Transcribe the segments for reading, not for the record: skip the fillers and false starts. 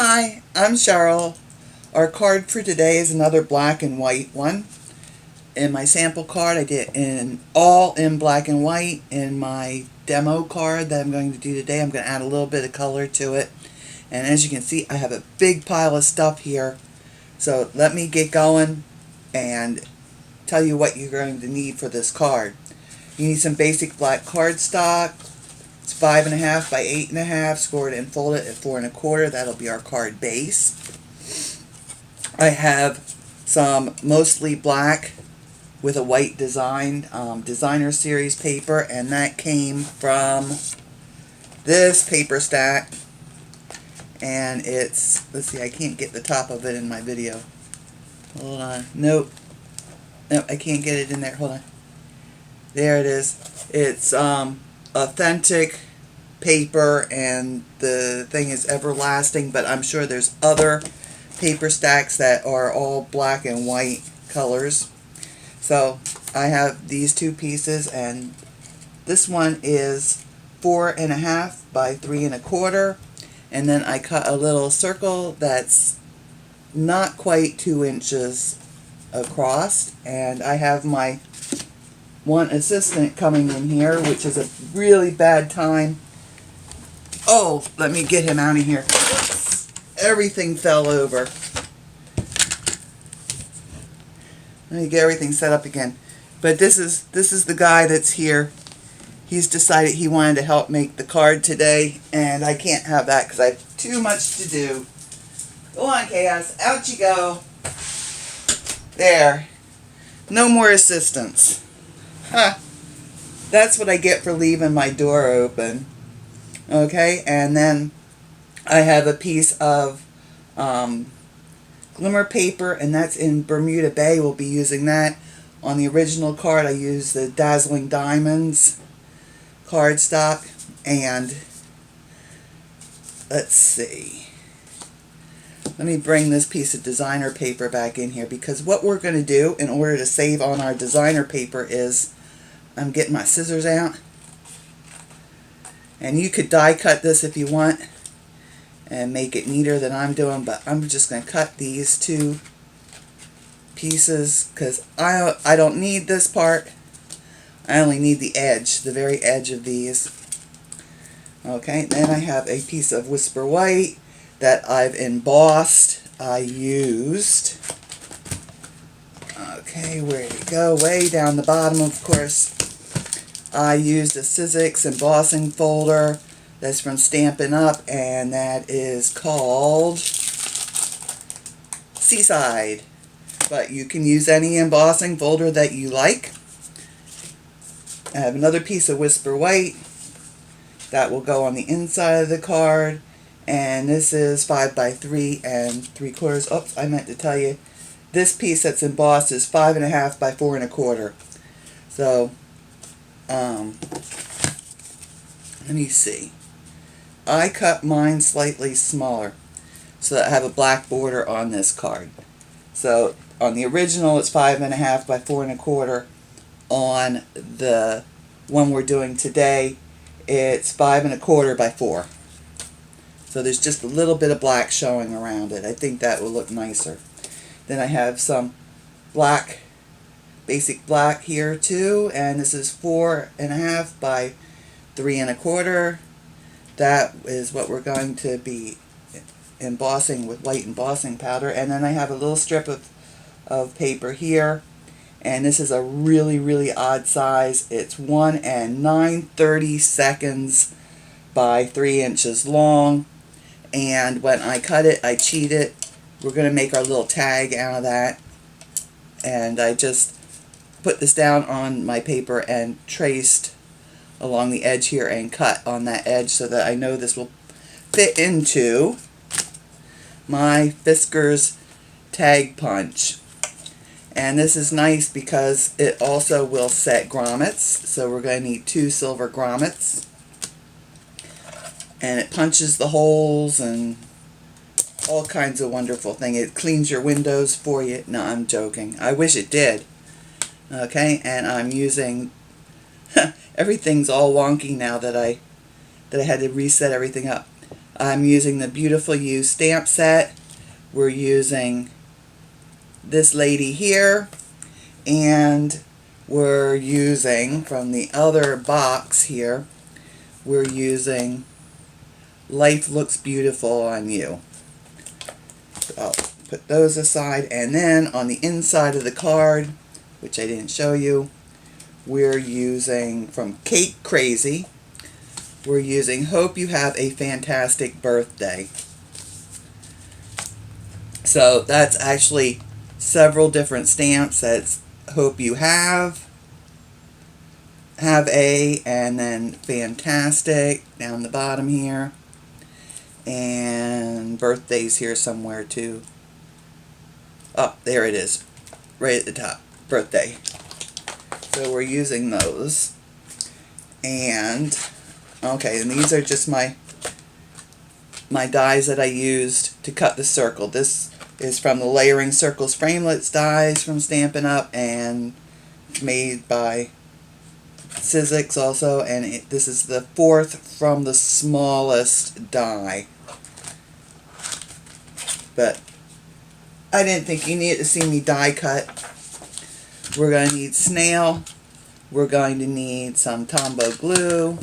Hi, I'm Cheryl. Our card for today is another black and white one. In my sample card, I did all in black and white. In my demo card that I'm going to do today, I'm going to add a little bit of color to it. And as you can see, I have a big pile of stuff here. So let me get going and tell you what you're going to need for this card. You need some basic black cardstock. It's 5.5 by 8.5, scored and folded at 4 1/4. That'll be our card base. I have some mostly black with a white design, designer series paper, and that came from this paper stack. And it's, let's see, I can't get the top of it in my video. Hold on. Nope, I can't get it in there. Hold on. There it is. It's authentic paper, and the thing is everlasting, but I'm sure there's other paper stacks that are all black and white colors. So I have these two pieces, and this one is 4.5 by 3 1/4, and then I cut a little circle that's not quite 2 inches across, and I have my one assistant coming in here, which is a really bad time. Oh, let me get him out of here. Everything fell over. Let me get everything set up again. But this is the guy that's here. He's decided he wanted to help make the card today, and I can't have that because I have too much to do. Go on, Chaos. Out you go. There. No more assistance. Huh. That's what I get for leaving my door open. Okay, and then I have a piece of glimmer paper, and that's in Bermuda Bay. We'll be using that. On the original card, I used the Dazzling Diamonds cardstock, and let's see. Let me bring this piece of designer paper back in here, because what we're going to do in order to save on our designer paper is, I'm getting my scissors out, and you could die cut this if you want and make it neater than I'm doing, but I'm just going to cut these two pieces because I don't need this part. I only need the edge, the very edge of these. Okay, then I have a piece of Whisper White that I've embossed. I used, okay, where did it go? Way down the bottom, of course. I used a Sizzix embossing folder that's from Stampin' Up, and that is called Seaside. But you can use any embossing folder that you like. I have another piece of Whisper White that will go on the inside of the card, and this is 5 by 3 3/4. Oops, I meant to tell you, this piece that's embossed is 5.5 by 4 1/4. So, let me see. I cut mine slightly smaller so that I have a black border on this card. So on the original it's 5.5 by 4 1/4. On the one we're doing today it's 5 1/4 by 4. So there's just a little bit of black showing around it. I think that will look nicer. Then I have some black, basic black here too, and this is 4.5 by 3 1/4. That is what we're going to be embossing with white embossing powder. And then I have a little strip of paper here, and this is a really odd size. It's 1 9/32 by 3 inches long, and when I cut it, I cheated. We're going to make our little tag out of that, and I just put this down on my paper and traced along the edge here and cut on that edge so that I know this will fit into my Fiskars Tag Punch. And this is nice because it also will set grommets, so we're going to need 2 silver grommets, and it punches the holes and all kinds of wonderful things. It cleans your windows for you. No, I'm joking. I wish it did. Okay, and I'm using everything's all wonky now that I had to reset everything up. I'm using the Beautiful You stamp set. We're using this lady here, and we're using from the other box here, we're using Life Looks Beautiful on You. So I'll put those aside, and then on the inside of the card, which I didn't show you, we're using from Cake Crazy, we're using Hope You Have a Fantastic Birthday. So that's actually several different stamps. That's Hope You Have a, and then Fantastic down the bottom here, and Birthday's here somewhere too. Oh, there it is, right at the top, Birthday. So we're using those. And okay, and these are just my dies that I used to cut the circle. This is from the Layering Circles Framelits dies from Stampin' Up, and made by Sizzix also, and this is the 4th from the smallest die. But I didn't think you needed to see me die cut. We're going to need Snail. We're going to need some Tombow glue.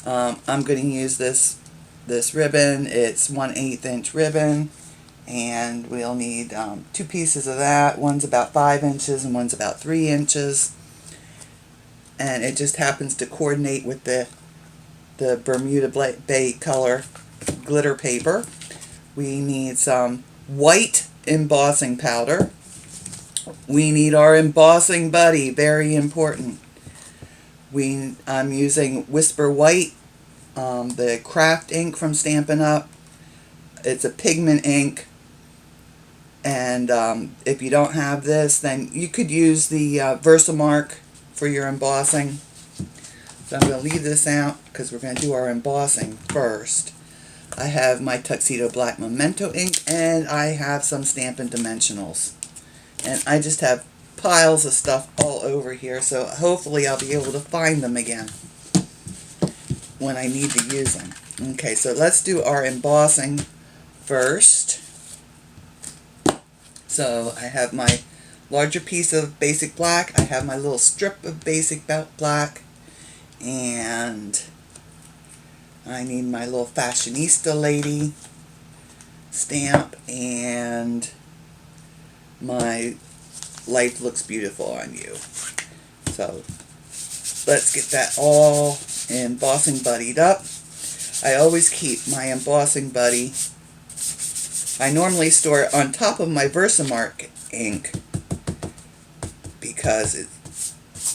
I'm going to use this ribbon. It's 1/8 inch ribbon, and we'll need 2 pieces of that. One's about 5 inches and one's about 3 inches. And it just happens to coordinate with the Bermuda Bay color glitter paper. We need some white embossing powder. We need our Embossing Buddy, very important. I'm using Whisper White, the craft ink from Stampin' Up. It's a pigment ink, and if you don't have this, then you could use the Versamark for your embossing. So I'm going to leave this out because we're going to do our embossing first. I have my Tuxedo Black Memento ink, and I have some Stampin Dimensionals. And I just have piles of stuff all over here, so hopefully I'll be able to find them again when I need to use them. Okay, so let's do our embossing first. So I have my larger piece of basic black, I have my little strip of basic black, and I need my little fashionista lady stamp, and my Life Looks Beautiful on You. So let's get that all embossing buddied up. I always keep my embossing buddy, I normally store it on top of my Versamark ink because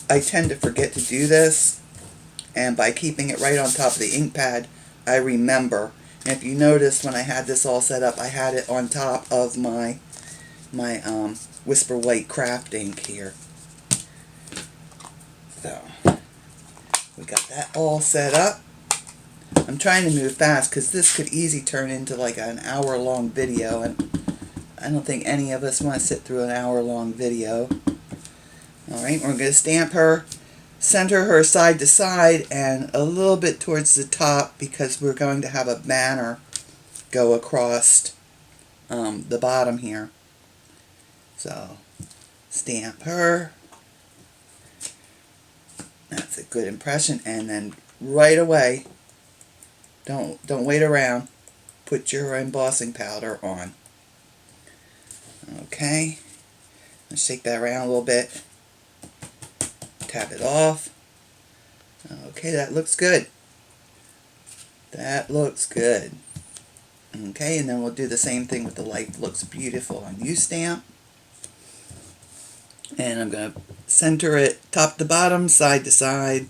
I tend to forget to do this, and by keeping it right on top of the ink pad, I remember. And if you notice, when I had this all set up, I had it on top of my Whisper White craft ink here. So we got that all set up. I'm trying to move fast because this could easily turn into like an hour-long video, and I don't think any of us want to sit through an hour-long video. Alright, we're going to stamp her, center her side to side, and a little bit towards the top because we're going to have a banner go across the bottom here. So, stamp her. That's a good impression, and then right away, don't wait around, put your embossing powder on. Okay, let's shake that around a little bit, tap it off. Okay, that looks good. That looks good. Okay, and then we'll do the same thing with the Life Looks Beautiful on You stamp. And I'm going to center it top to bottom, side to side.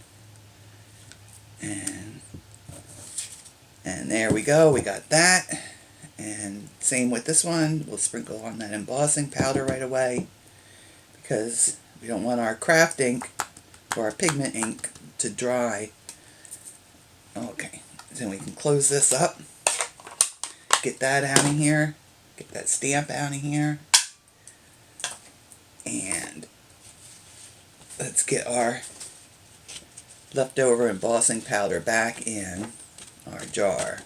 And there we go, we got that. And same with this one, we'll sprinkle on that embossing powder right away because we don't want our craft ink or our pigment ink to dry. Okay, then we can close this up, get that out of here, get that stamp out of here, and let's get our leftover embossing powder back in our jar.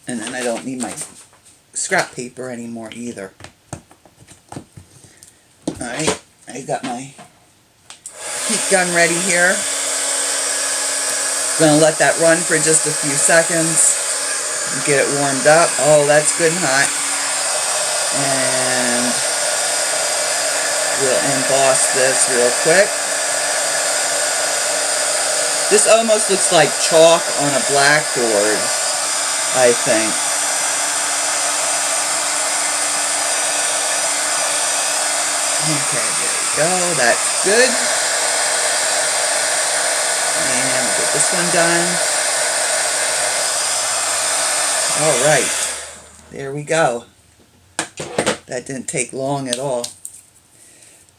And then I don't need my scrap paper anymore either. Alright, I got my heat gun ready here. Gonna let that run for just a few seconds and get it warmed up. Oh, that's good and hot. And we'll emboss this real quick. This almost looks like chalk on a blackboard, I think. Okay, there we go. That's good. And we'll get this one done. Alright. There we go. That didn't take long at all.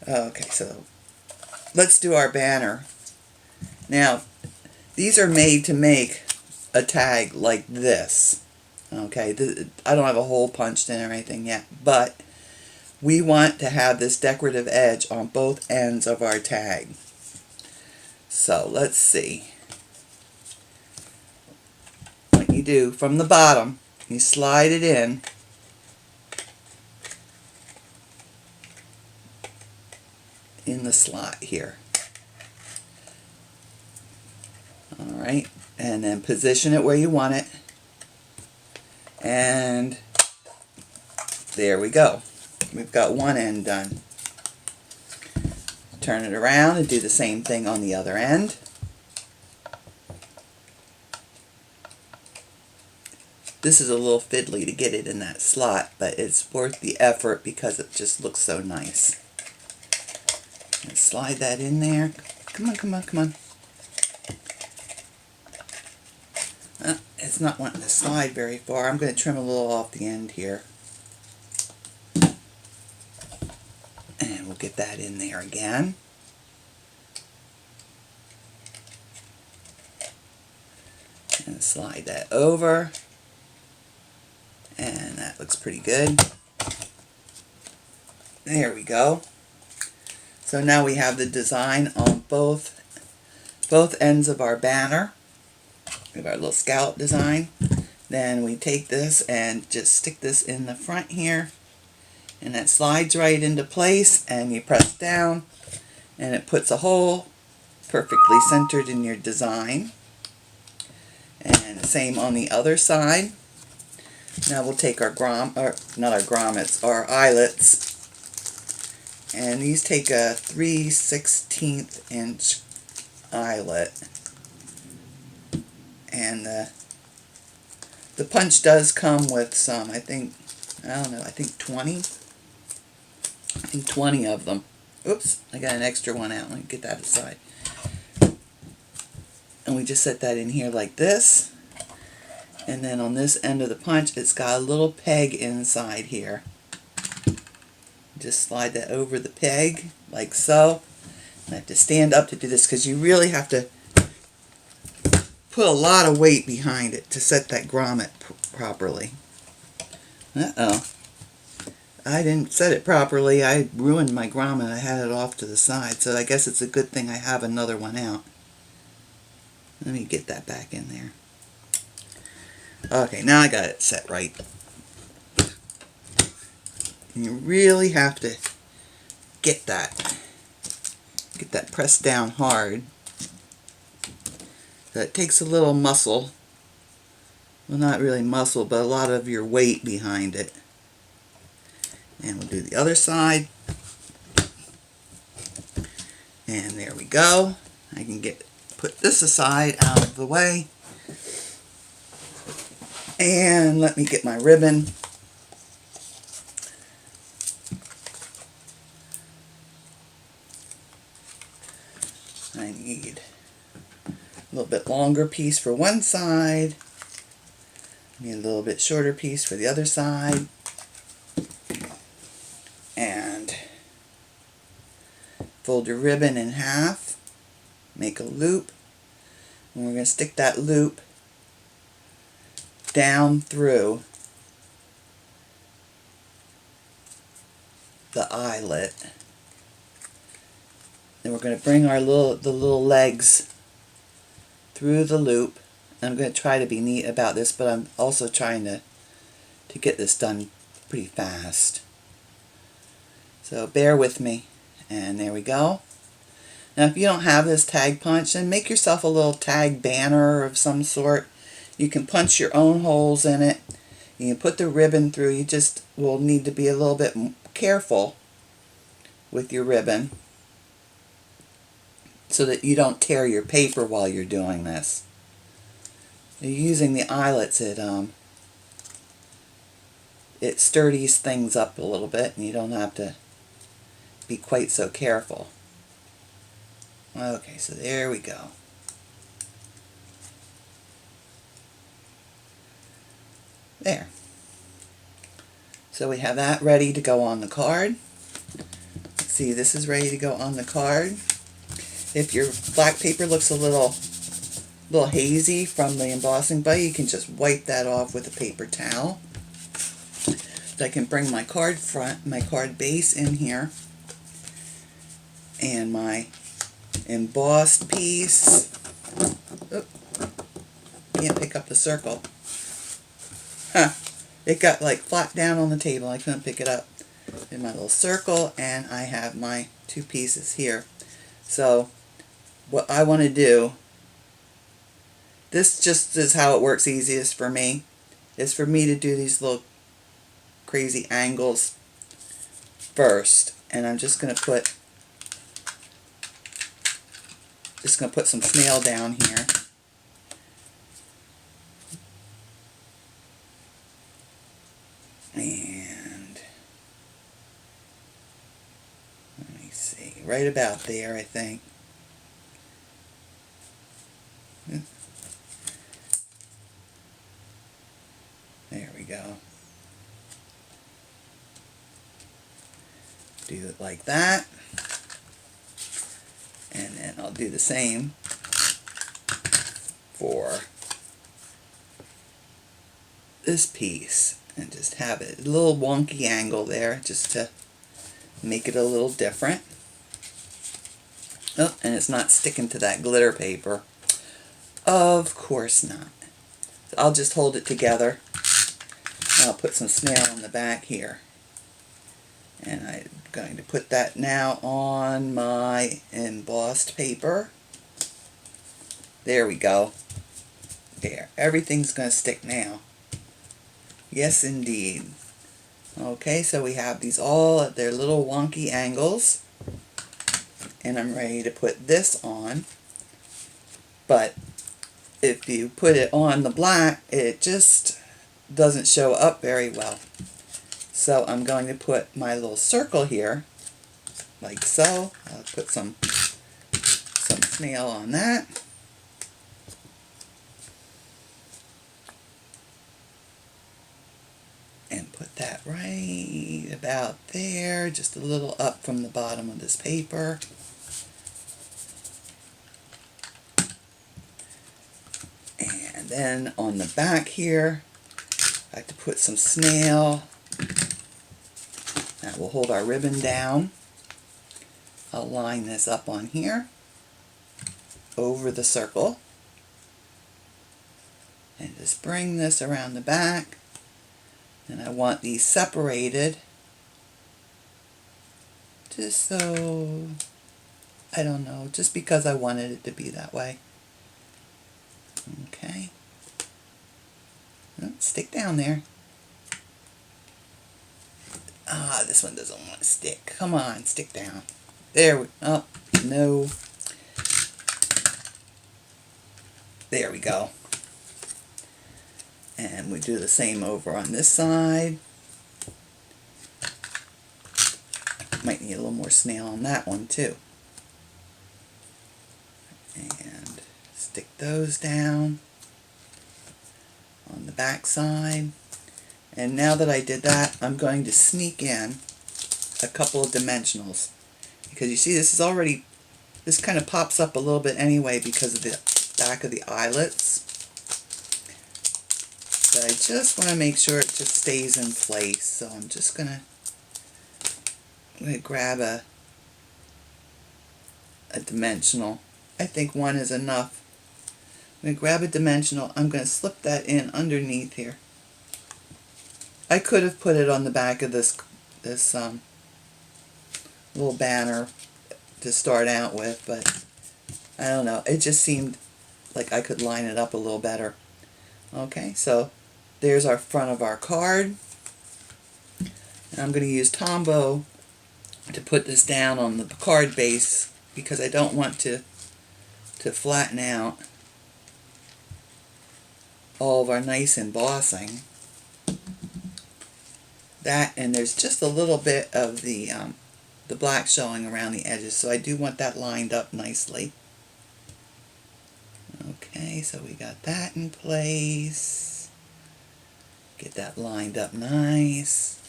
Okay, so let's do our banner. Now, these are made to make a tag like this. Okay, I don't have a hole punched in or anything yet, but we want to have this decorative edge on both ends of our tag. So let's see. What you do from the bottom, you slide it in. In the slot here. Alright, and then position it where you want it. And there we go. We've got one end done. Turn it around and do the same thing on the other end. This is a little fiddly to get it in that slot, but it's worth the effort because it just looks so nice. And slide that in there. Come on, come on, come on. It's not wanting to slide very far. I'm going to trim a little off the end here. And we'll get that in there again. And slide that over. And that looks pretty good. There we go. So now we have the design on both ends of our banner. We have our little scallop design. Then we take this and just stick this in the front here. And that slides right into place, and you press down and it puts a hole perfectly centered in your design. And the same on the other side. Now we'll take our our eyelets. And these take a 3/16 inch eyelet. And the punch does come with some, I think 20. I think 20 of them. Oops, I got an extra one out. Let me get that aside. And we just set that in here like this. And then on this end of the punch, it's got a little peg inside here. Just slide that over the peg, like so. I have to stand up to do this because you really have to put a lot of weight behind it to set that grommet properly. Uh-oh. I didn't set it properly. I ruined my grommet. I had it off to the side, so I guess it's a good thing I have another one out. Let me get that back in there. Okay, now I got it set right. And you really have to get that pressed down hard. That takes a little muscle. Well, not really muscle, but a lot of your weight behind it. And we'll do the other side. And there we go. I can put this aside out of the way. And let me get my ribbon. I need a little bit longer piece for one side. I need a little bit shorter piece for the other side. And fold your ribbon in half. Make a loop. And we're going to stick that loop down through the eyelet. Then we're going to bring the little legs through the loop I'm going to try to be neat about this, but I'm also trying to get this done pretty fast. So bear with me. And there we go. Now if you don't have this tag punch, then make yourself a little tag banner of some sort. You can punch your own holes in it. You can put the ribbon through. You just will need to be a little bit careful with your ribbon so that you don't tear your paper while you're doing this. You're using the eyelets, it sturdies things up a little bit, and you don't have to be quite so careful. Okay, so there we go. There. So we have that ready to go on the card. See, this is ready to go on the card. If your black paper looks a little hazy from the embossing buddy, you can just wipe that off with a paper towel. So I can bring my card base in here, and my embossed piece. Oop, can't pick up the circle. Huh. It got like flat down on the table. I couldn't pick it up. In my little circle, and I have my two pieces here. So what I want to do, this just is how it works easiest for me, is for me to do these little crazy angles first. And I'm just going to put some snail down here. And let me see, right about there, I think. There we go. Do it like that. And then I'll do the same for this piece. And just have it a little wonky angle there, just to make it a little different. Oh, and it's not sticking to that glitter paper. Of course not. So I'll just hold it together. I'll put some snail on the back here. And I'm going to put that now on my embossed paper. There we go. There. Everything's going to stick now. Yes, indeed. Okay, so we have these all at their little wonky angles. And I'm ready to put this on. But if you put it on the black, it just doesn't show up very well. So I'm going to put my little circle here, like so. I'll put some snail on that. And put that right about there, just a little up from the bottom of this paper. And then on the back here, I like to put some snail. That will hold our ribbon down. I'll line this up on here, over the circle. And just bring this around the back. And I want these separated, just so, I don't know, just because I wanted it to be that way. Okay. Oh, stick down there. Ah, this one doesn't want to stick. Come on, stick down. There we, oh, no. There we go. And we do the same over on this side. Might need a little more snail on that one too. And stick those down on the back side. And now that I did that, I'm going to sneak in a couple of dimensionals. Because you see, this is already, this kind of pops up a little bit anyway because of the back of the eyelets. But I just want to make sure it just stays in place. So I'm just going to grab a dimensional. I think one is enough. going to grab a dimensional. I'm going to slip that in underneath here. I could have put it on the back of this little banner to start out with, but I don't know. It just seemed like I could line it up a little better. Okay, so there's our front of our card. And I'm going to use Tombow to put this down on the card base because I don't want to flatten out all of our nice embossing. That, and there's just a little bit of the black showing around the edges, so I do want that lined up nicely. Okay, so we got that in place. Get that lined up nice.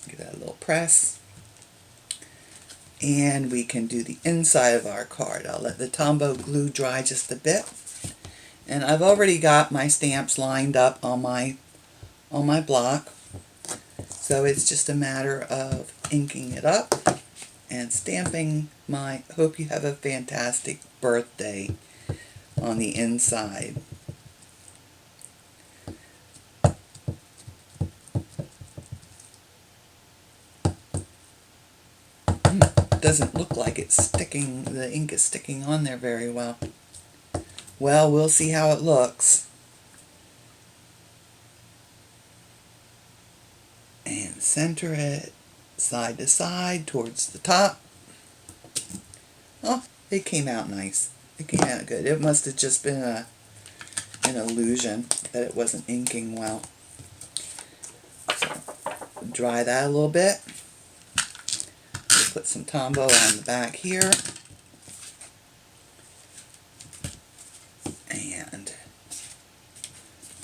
Give that a little press. And we can do the inside of our card. I'll let the Tombow glue dry just a bit. And I've already got my stamps lined up on my block. So it's just a matter of inking it up and stamping my "Hope you have a fantastic birthday" on the inside. Doesn't look like it's sticking, the ink is sticking on there very well. Well, we'll see how it looks. And center it side to side towards the top. Oh, it came out nice. It came out good. It must have just been an illusion that it wasn't inking well. So, dry that a little bit. Put some Tombow on the back here. And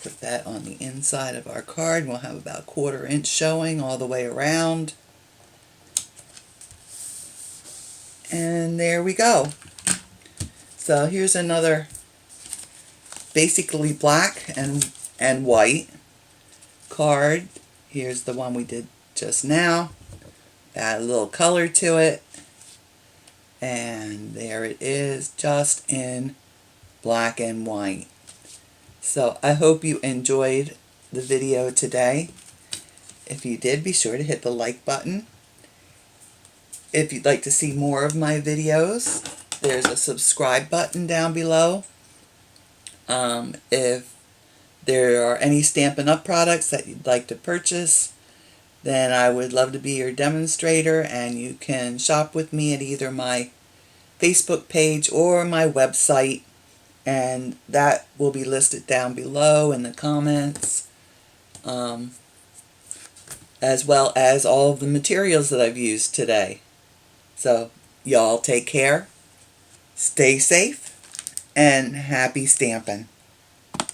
put that on the inside of our card. We'll have about 1/4 inch showing all the way around. And there we go. So here's another basically black and white card. Here's the one we did just now. Add a little color to it. And there it is, just in black and white. So I hope you enjoyed the video today. If you did, be sure to hit the like button. If you'd like to see more of my videos, there's a subscribe button down below. If there are any Stampin' Up! Products that you'd like to purchase, then I would love to be your demonstrator, and you can shop with me at either my Facebook page or my website, and that will be listed down below in the comments, as well as all of the materials that I've used today. So, y'all take care, stay safe, and happy stamping.